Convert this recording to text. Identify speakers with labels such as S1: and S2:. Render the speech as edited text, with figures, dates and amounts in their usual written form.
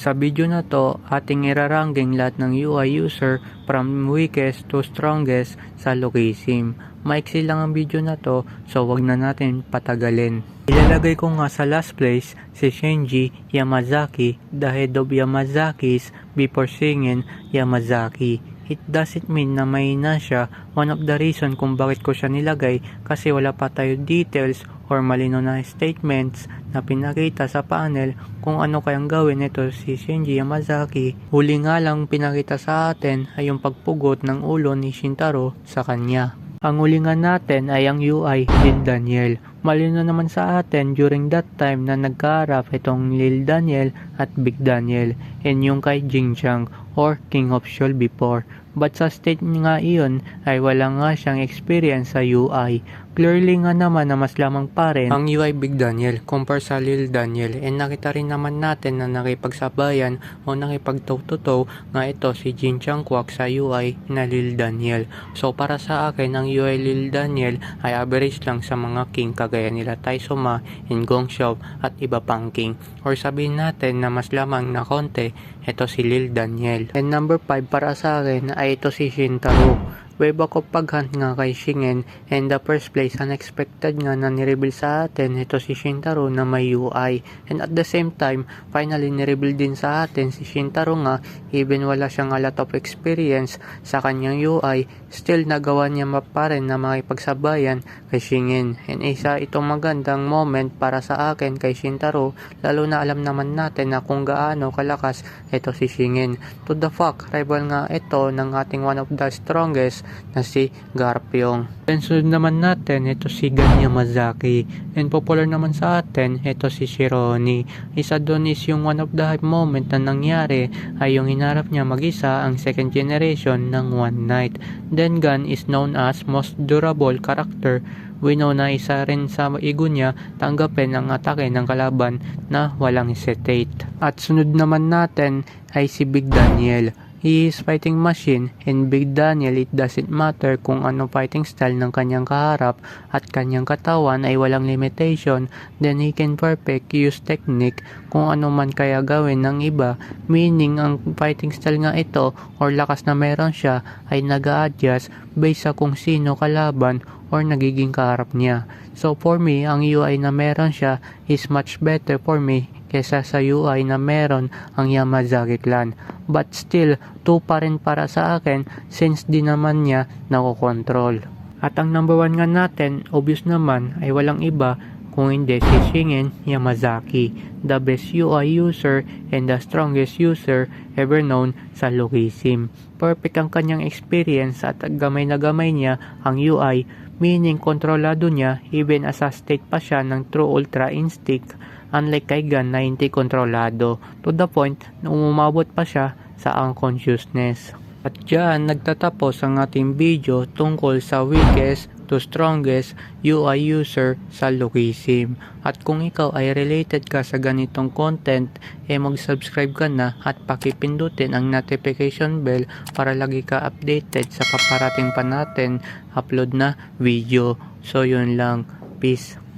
S1: Sa video na to, ating iraranking lahat ng UI user from weakest to strongest sa Logisim. Maiksi lang ang video na to, so wag na natin patagalin. Ilalagay ko nga sa last place si Shinji Yamazaki, the head of Yamazaki's before singing Yamazaki. It doesn't mean na mahina siya. One of the reason kung bakit ko siya nilagay kasi wala pa tayo details or malino na statements na pinakita sa panel kung ano kayang gawin nito si Shinji Yamazaki. Huli nga lang pinakita sa atin ay yung pagpugot ng ulo ni Shintaro sa kanya. Ang ulingan natin ay ang UI Lil Daniel. Malino naman sa atin during that time na nagkaharap itong Lil Daniel at Big Daniel and yung kay Jinchang or King of Seoul before. But sa state nga iyon ay wala nga siyang experience sa UI. Clearly nga naman na mas lamang pa rin ang UI Big Daniel compare sa Lil Daniel, and nakita rin naman natin na nakipagsabayan o nakipagtow-to-tow nga ito si Jin Changkwak sa UI na Lil Daniel. So para sa akin ang UI Lil Daniel ay average lang sa mga king kagaya nila Taisoma and Gong Xiao at iba pang king, or sabihin natin na mas lamang na konti ito si Lil Daniel. And number 5 para sa akin ay ito si Shintaro. Way back of paghunt nga kay Shingen, and the first place unexpected nga na nireveal sa atin ito si Shintaro na may UI, and at the same time finally nireveal din sa atin si Shintaro nga even wala siyang a lot of experience sa kanyang UI, still nagawa niya pa rin na makipagsabayan kay Shingen, and isa itong magandang moment para sa akin kay Shintaro, lalo na alam naman natin na kung gaano kalakas ito si Shingen. To the fact, rival nga ito ng ating one of the strongest na si Garpyong. Then sunod naman natin ito si Gan Yamazaki, and popular naman sa atin ito si Shironi. Isa doon is yung one of the hype moment na nangyari ay yung hinarap niya mag-isa ang second generation ng One Night. Then Gan is known as most durable character. We know na isa rin sa ego niya tanggapin ang atake ng kalaban na walang hesitate. At sunod naman natin ay si Big Daniel. He is fighting machine, and Big Daniel it doesn't matter kung ano fighting style ng kanyang kaharap at kanyang katawan ay walang limitation, then he can perfect use technique kung ano man kaya gawin ng iba, meaning ang fighting style nga ito or lakas na meron siya ay nag-a-adjust based sa kung sino kalaban or nagiging kaharap niya. So for me, ang UI na meron siya is much better for me kesa sa UI na meron ang Yamazaki clan. But still, 2 pa rin para sa akin since di naman niya nakokontrol. At ang number 1 nga natin, obvious naman, ay walang iba kung hindi si Shingen Yamazaki, the best UI user and the strongest user ever known sa Logisim. Perfect ang kanyang experience at gamay na gamay niya ang UI, meaning kontrolado niya even as a state pa siya ng True Ultra Instinct, unlike kay Gan na hindi kontrolado, to the point na umabot pa siya sa unconsciousness. At dyan nagtatapos ang ating video tungkol sa weakest to strongest UI user sa Logisim. At kung ikaw ay related ka sa ganitong content, mag-subscribe ka na at pakipindutin ang notification bell para lagi ka updated sa paparating pa natin upload na video. So yun lang, peace.